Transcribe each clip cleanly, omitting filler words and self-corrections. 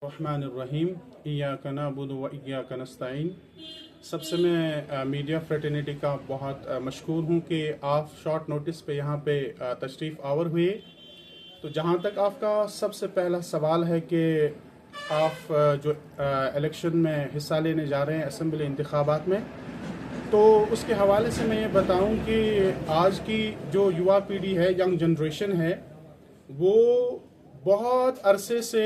रहमानिर्रहीम इय्याका नअबुदु व इय्याका नस्तईन। सबसे मैं मीडिया फ्रेटर्निटी का बहुत मशकूर हूँ कि आप शॉर्ट नोटिस पे यहाँ पे तशरीफ़ आवर हुए। तो जहाँ तक आपका सबसे पहला सवाल है कि आप जो इलेक्शन में हिस्सा लेने जा रहे हैं असम्बली इंतखाबात में, तो उसके हवाले से मैं ये बताऊँ कि आज की जो युवा पीढ़ी है, यंग जनरेशन है, वो बहुत अरसे से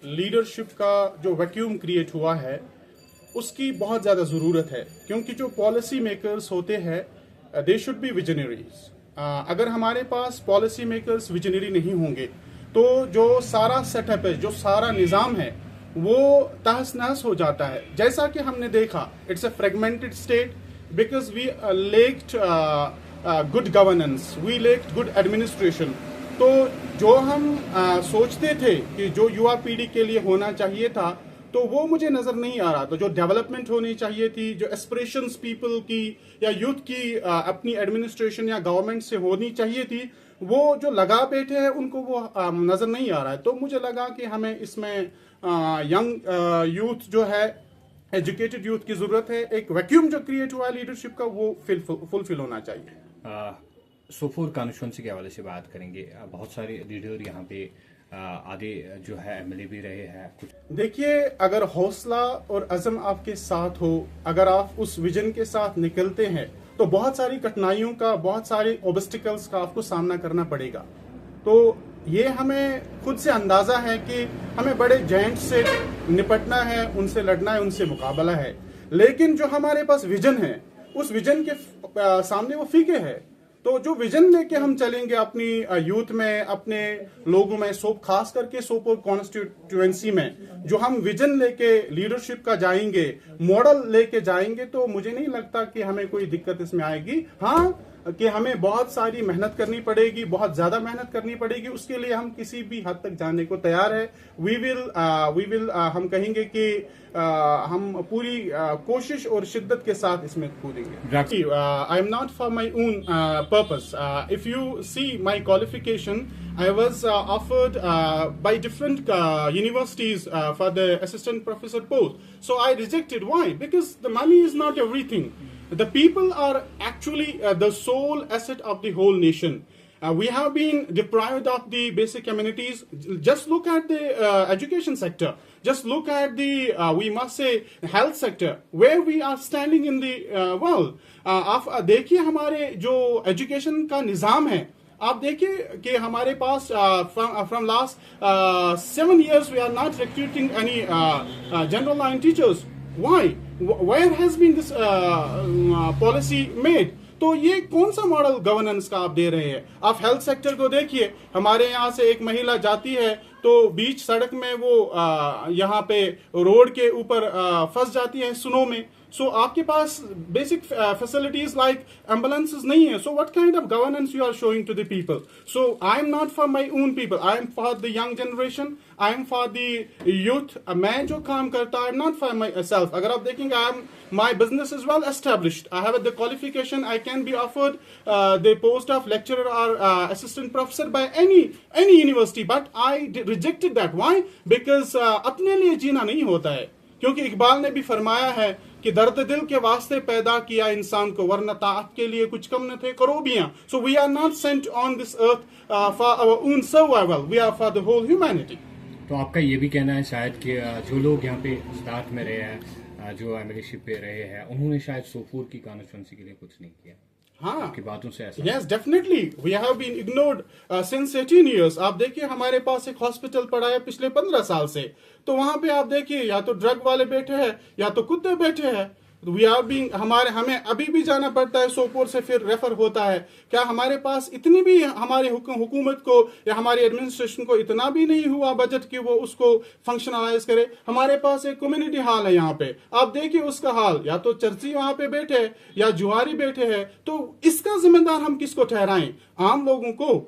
लीडरशिप का जो वैक्यूम क्रिएट हुआ है उसकी बहुत ज़्यादा ज़रूरत है, क्योंकि जो पॉलिसी मेकर्स होते हैं दे शुड बी विजनरीज। अगर हमारे पास पॉलिसी मेकर्स विजनरी नहीं होंगे तो जो सारा सेटअप है, जो सारा निज़ाम है, वो तहस नहस हो जाता है। जैसा कि हमने देखा, it's a fragmented state because we lacked good governance, we lacked good administration. तो जो हम सोचते थे कि जो युवा पीढ़ी के लिए होना चाहिए था, तो वो मुझे नज़र नहीं आ रहा। तो जो डेवलपमेंट होनी चाहिए थी, जो एस्पिरेशंस पीपल की या यूथ की अपनी एडमिनिस्ट्रेशन या गवर्नमेंट से होनी चाहिए थी, वो जो लगा बैठे हैं उनको वो नज़र नहीं आ रहा है। तो मुझे लगा कि हमें इसमें यंग यूथ जो है, एजुकेटेड यूथ की ज़रूरत है। एक वैक्यूम जो क्रिएट हुआ है लीडरशिप का, वो फुलफिल होना चाहिए। सोपोर कॉन्स्टिट्यूंसी के हवाले से बात करेंगे। बहुत सारे लीडर यहाँ पे आधे जो है एमएलए भी रहे हैं कुछ। देखिए, अगर हौसला और अज़म आपके साथ हो, अगर आप उस विजन के साथ निकलते हैं, तो बहुत सारी कठिनाइयों का, बहुत सारे ऑब्स्टिकल्स का आपको सामना करना पड़ेगा। तो ये हमें खुद से अंदाजा है कि हमें बड़े जायंट से निपटना है, उनसे लड़ना है, उनसे मुकाबला है। लेकिन जो हमारे पास विजन है, उस विजन के सामने वो फीके है। तो जो विजन लेके हम चलेंगे अपनी यूथ में, अपने लोगों में, खास करके सोपोर कॉन्स्टिट्यूएंसी में, जो हम विजन लेके लीडरशिप का जाएंगे, मॉडल लेके जाएंगे, तो मुझे नहीं लगता कि हमें कोई दिक्कत इसमें आएगी। हाँ, कि हमें बहुत सारी मेहनत करनी पड़ेगी, बहुत ज्यादा मेहनत करनी पड़ेगी। उसके लिए हम किसी भी हद तक जाने को तैयार है। वी विल हम कहेंगे कि हम पूरी कोशिश और शिद्दत के साथ इसमें कूदेंगे। I am not for my own purpose. If you see my qualification, I was offered by different universities for the assistant professor post. So I rejected. Why? Because the money is not everything. The people are actually the sole asset of the whole nation. We have been deprived of the basic amenities. Just look at the education sector. Just look at the, we must say, health sector, where we are standing in the world. आप देखिए हमारे जो education का निज़ाम है, आप देखिए कि हमारे पास from last 7 years we are not recruiting any general line teachers. Why? Where has been this policy made? तो ये कौन सा मॉडल गवर्नेंस का आप दे रहे हैं? आप हेल्थ सेक्टर को देखिए। हमारे यहाँ से एक महिला जाती है तो बीच सड़क में वो यहाँ पे रोड के ऊपर फंस जाती है स्नो में। सो आपके पास बेसिक फैसिलिटीज लाइक एम्बुलेंसेस नहीं है। So what kind of governance you are showing to the people? So I am not for my own people, I am for the young generation, I am for the youth. मैं जो काम करता हूं, I am not for myself. अगर आप देखेंगे, I am my business is well established, I have the qualification, I can be offered the post of lecturer और assistant professor by any university, but I rejected that. Why? Because अपने लिए जीना नहीं होता है, क्योंकि इकबाल ने भी फरमाया है कि दर्द दिल के वास्ते पैदा किया इंसान को, वरना ताअत के लिए कुछ कम न थे करोबियां। So we are not sent on this earth for our own survival. We are for the whole humanity. तो आपका ये भी कहना है शायद कि जो लोग यहाँ पे स्टार्ट में रहे हैं, जो एमएलएशिप पे रहे हैं, उन्होंने शायद सोपोर की कॉन्स्टिट्यूंसी के लिए कुछ नहीं किया। हाँ, आपकी बातों से ऐसा? Yes, definitely. We have been ignored since 18 years. आप देखिए, हमारे पास एक हॉस्पिटल पड़ा है पिछले 15 साल से। तो वहां पे आप देखिए, या तो ड्रग वाले बैठे हैं या तो कुत्ते बैठे हैं। वी आर बीइंग, हमें अभी भी जाना पड़ता है सोपोर से, फिर रेफर होता है। क्या हमारे पास इतनी भी, हमारे हुकूमत को या हमारी एडमिनिस्ट्रेशन को इतना भी नहीं हुआ बजट कि वो उसको फंक्शनलाइज करे? हमारे पास एक कम्युनिटी हॉल है यहाँ पे, आप देखिए उसका हाल, या तो चर्ची वहां पे बैठे हैं या जुआरी बैठे हैं। तो इसका जिम्मेदार हम किसको ठहराएं? आम लोगों को।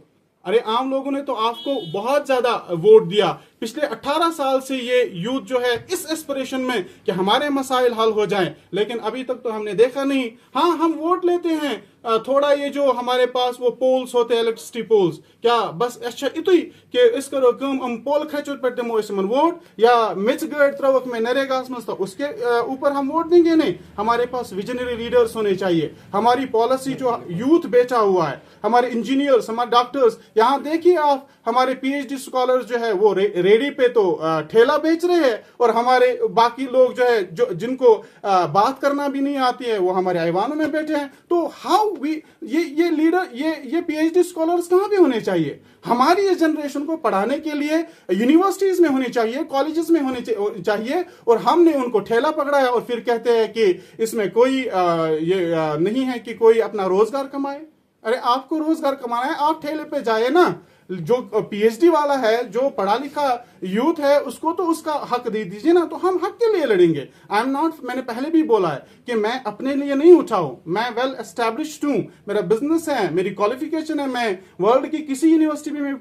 अरे आम लोगों ने तो आपको बहुत ज्यादा वोट दिया। पिछले 18 साल से ये यूथ जो है इस एस्पिरेशन में कि हमारे मसाइल हल हो जाएं, लेकिन अभी तक तो हमने देखा नहीं। हाँ, हम वोट लेते हैं, थोड़ा ये जो हमारे पास वो पोल्स होते हैं, इलेक्ट्रिसिटी पोल्स, क्या बस अच्छा इतुई कि इस करो कम हम पोल खचुर पे दिमो इसमन वोट या मिच गड़ त्रवक में नरेगास में, तो उसके ऊपर हम वोट देंगे नहीं। हमारे पास विजनरी लीडर्स होने चाहिए। हमारी पॉलिसी जो यूथ बेचा हुआ है, हमारे इंजीनियर्स, हमारे डॉक्टर्स, यहाँ देखिए आप हमारे पीएचडी स्कॉलर्स जो है वो रेडी पे तो ठेला बेच रहे हैं, और हमारे बाकी लोग जो है जो जिनको बात करना भी नहीं आती है वो हमारे ऐवानों में बैठे हैं। तो हाउ वी ये लीडर ये पीएचडी स्कॉलर्स कहाँ पे होने चाहिए? हमारी इस जनरेशन को पढ़ाने के लिए यूनिवर्सिटीज में होने चाहिए, कॉलेजेस में होने चाहिए, और हमने उनको ठेला पकड़ा है और फिर कहते हैं कि इसमें कोई नहीं है कि कोई अपना रोजगार कमाए। अरे आपको रोजगार कमाना है, आप ठेले पे जाए ना। जो पीएचडी वाला है, जो पढ़ा लिखा यूथ है, उसको तो उसका हक दे दीजिए ना, तो हम हक के लिए लड़ेंगे। आई एम नॉट, मैंने पहले भी बोला है कि मैं अपने लिए नहीं उठा हूं, मैं वेल एस्टैब्लिश्ड हूं, मेरा बिजनेस है, मेरी क्वालिफिकेशन है, मैं वर्ल्ड की किसी यूनिवर्सिटी में भी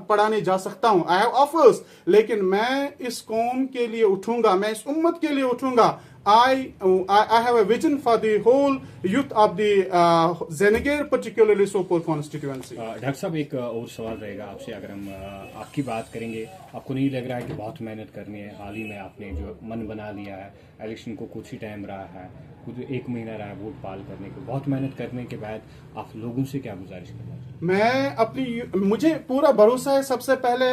पढ़ाने जा सकता हूं, आई हैव ऑफर्स, लेकिन मैं इस कौम के लिए उठूंगा, मैं इस उम्मत के लिए उठूंगा। I have a vision for the whole youth of the Zenegir, particularly Sopor constituency. Doctor साहब, एक और सवाल रहेगा आपसे। अगर हम आपकी बात करेंगे, आपको नहीं लग रहा है कि बहुत मेहनत करनी है? हाल ही में आपने जो मन बना लिया है, इलेक्शन को कुछ ही टाइम रहा है, कुछ 1 महीना रहा है वोट पाल करने को, बहुत मेहनत करने के बाद आप लोगों से क्या गुजारिश करना चाहते हैं? मुझे पूरा भरोसा है। सबसे पहले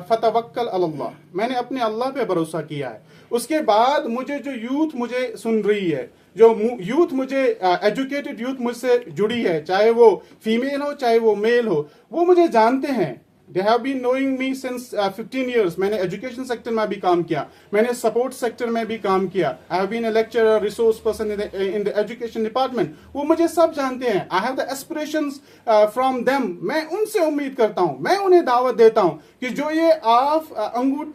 फतवक्कल अल्लाह, मैंने अपने अल्लाह पे भरोसा किया है। उसके बाद मुझे जो यूथ मुझे सुन रही है, जो यूथ मुझे एजुकेटेड यूथ मुझसे जुड़ी है, चाहे वो फीमेल हो चाहे वो मेल हो, वो मुझे जानते हैं। They have been knowing me since 15 years. मैंने एजुकेशन सेक्टर में भी काम किया, मैंने सपोर्ट सेक्टर में भी काम किया। I have been a lecturer, resource person in the education department. वो मुझे सब जानते हैं। I have the aspirations from them. मैं उनसे उम्मीद करता हूँ, मैं उन्हें दावत देता हूँ कि जो ये आप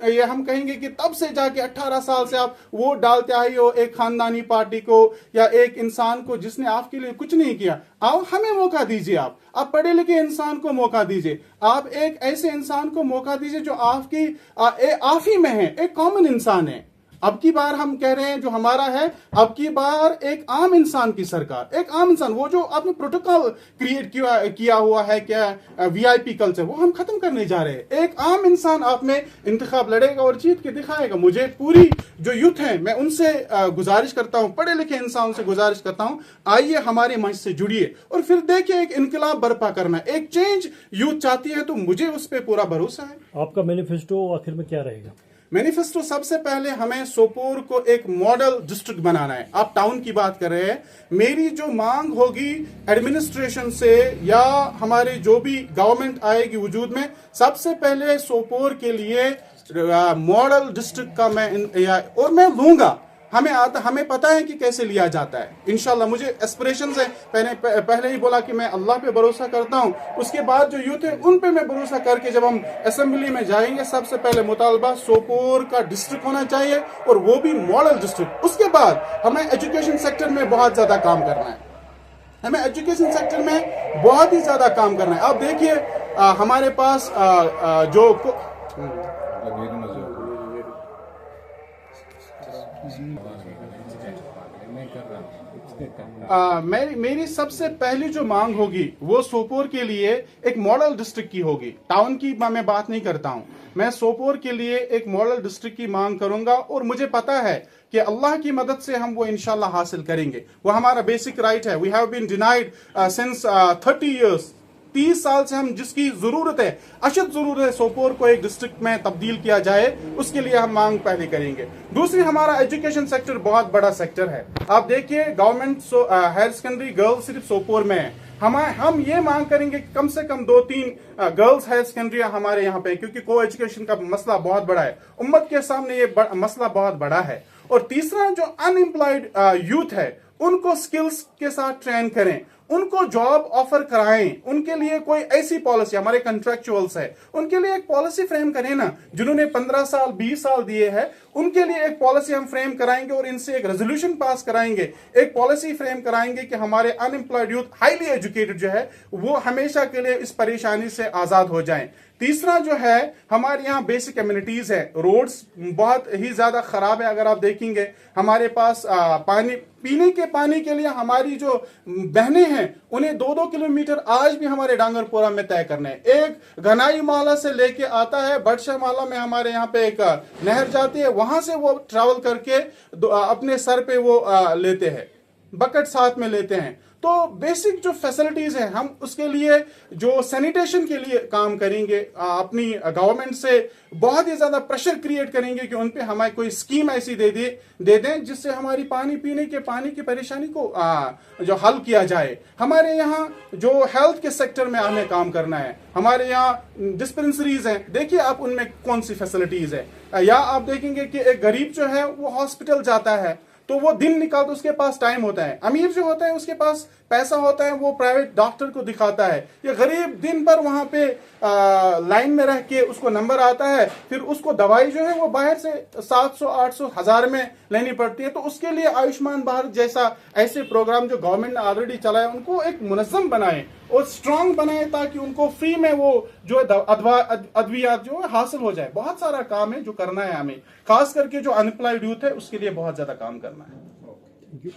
ये हम कहेंगे कि तब से जाके 18 साल से आप वोट डालते आई हो एक खानदानी पार्टी को या एक इंसान को जिसने आपके लिए कुछ नहीं किया, आओ हमें मौका दीजिए। आप पढ़े लिखे इंसान को मौका दीजिए, आप एक ऐसे इंसान को मौका दीजिए जो आपकी आप ही में है, एक कॉमन इंसान है। अब की बार हम कह रहे हैं जो हमारा है, अब की बार एक आम इंसान की सरकार, एक आम इंसान, वो जो आपने प्रोटोकॉल क्रिएट किया हुआ है, क्या वीआईपी कल्चर, वो हम खत्म करने जा रहे हैं। एक आम इंसान आप में इंतखाब लड़ेगा और जीत के दिखाएगा। मुझे पूरी जो यूथ है, मैं उनसे गुजारिश करता हूं, पढ़े लिखे इंसान से गुजारिश करता हूं, आइए हमारे मंच से जुड़िए और फिर देखिए एक इनकलाब बर्पा करना, एक चेंज यूथ चाहती है, तो मुझे उस पर पूरा भरोसा है। आपका मैनिफेस्टो आखिर में क्या रहेगा? मैनिफेस्टो सबसे पहले हमें सोपोर को एक मॉडल डिस्ट्रिक्ट बनाना है। आप टाउन की बात कर रहे हैं, मेरी जो मांग होगी एडमिनिस्ट्रेशन से या हमारे जो भी गवर्नमेंट आएगी वजूद में, सबसे पहले सोपोर के लिए मॉडल डिस्ट्रिक्ट का मैं लूंगा। हमें पता है कि कैसे लिया जाता है। इंशाल्लाह मुझे एस्पिरेशंस है, पहले ही बोला कि मैं अल्लाह पे भरोसा करता हूं। उसके बाद जो यूथ है उन पे मैं भरोसा करके जब हम असेंबली में जाएंगे, सबसे पहले मुतालबा सोपोर का डिस्ट्रिक्ट होना चाहिए और वो भी मॉडल डिस्ट्रिक्ट। उसके बाद हमें एजुकेशन सेक्टर में बहुत ज्यादा काम करना है, हमें एजुकेशन सेक्टर में बहुत ही ज्यादा काम करना है। आप देखिए हमारे पास मेरी सबसे पहली जो मांग होगी वो सोपोर के लिए एक मॉडल डिस्ट्रिक्ट की होगी। टाउन की मैं बात नहीं करता हूं, मैं सोपोर के लिए एक मॉडल डिस्ट्रिक्ट की मांग करूंगा और मुझे पता है कि अल्लाह की मदद से हम वो इंशाल्लाह हासिल करेंगे। वो हमारा बेसिक राइट है। We have been denied since 30 years, 30 साल से हम जिसकी जरूरत है, अशद जरूरत है सोपोर को एक डिस्ट्रिक्ट में तब्दील किया जाए, उसके लिए हम मांग पहले करेंगे। दूसरी, हमारा एजुकेशन सेक्टर बहुत बड़ा सेक्टर है। आप देखिए गवर्नमेंट हायर सेकेंडरी गर्ल्स सिर्फ सोपोर में है। हम ये मांग करेंगे कि कम से कम 2-3 गर्ल्स हायर सेकेंडरी हमारे यहाँ पे, क्योंकि को एजुकेशन का मसला बहुत बड़ा है, उम्मत के सामने ये मसला बहुत बड़ा है। और तीसरा, जो अनएम्प्लॉयड यूथ है उनको स्किल्स के साथ ट्रेन करें, उनको जॉब ऑफर कराएं, उनके लिए कोई ऐसी पॉलिसी, हमारे कंट्रैक्चुअल्स है उनके लिए एक पॉलिसी फ्रेम करें ना, जिन्होंने 15 साल 20 साल दिए हैं उनके लिए एक पॉलिसी हम फ्रेम कराएंगे और इनसे एक रेजोल्यूशन पास कराएंगे, एक पॉलिसी फ्रेम कराएंगे कि हमारे अनएम्प्लॉयड यूथ हाईली एजुकेटेड जो है वो हमेशा के लिए इस परेशानी से आजाद हो जाएं। तीसरा जो है हमारे यहाँ बेसिक कम्युनिटीज है, रोड्स बहुत ही ज्यादा खराब है। अगर आप देखेंगे हमारे पास पानी, पीने के पानी के लिए हमारी जो बहनें हैं उन्हें 2-2 किलोमीटर आज भी हमारे डांगरपोरा में तय करने हैं। एक घनाई माला से लेके आता है, बड़शाह माला में हमारे यहाँ पे एक नहर जाती है, वहां से वो ट्रैवल करके अपने सर पे वो लेते हैं, बकेट साथ में लेते हैं। तो बेसिक जो फैसिलिटीज हैं हम उसके लिए जो सैनिटेशन के लिए काम करेंगे, अपनी गवर्नमेंट से बहुत ही ज्यादा प्रेशर क्रिएट करेंगे कि उन पे हमें कोई स्कीम ऐसी दे दें जिससे हमारी पानी पीने के पानी की परेशानी को जो हल किया जाए। हमारे यहाँ जो हेल्थ के सेक्टर में हमें काम करना है, हमारे यहाँ डिस्पेंसरीज हैं, देखिए आप उनमें कौन सी फैसिलिटीज है। या आप देखेंगे कि एक गरीब जो है वो हॉस्पिटल जाता है तो वो दिन निकालता, उसके पास टाइम होता है। अमीर जो होता है उसके पास पैसा होता है, वो प्राइवेट डॉक्टर को दिखाता है। ये गरीब दिन भर वहां पे लाइन में रह के उसको नंबर आता है, फिर उसको दवाई जो है वो बाहर से 700, 800, 1000 में लेनी पड़ती है। तो उसके लिए आयुष्मान भारत जैसा ऐसे प्रोग्राम जो गवर्नमेंट ने ऑलरेडी चलाया उनको एक मुनज़्ज़म बनाए और स्ट्रांग बनाए ताकि उनको फ्री में वो जो अद्वियात जो है हासिल हो जाए। बहुत सारा काम है जो करना है हमें, खास करके जो अनएम्प्लॉयड यूथ है उसके लिए बहुत ज्यादा काम करना है। Thank you.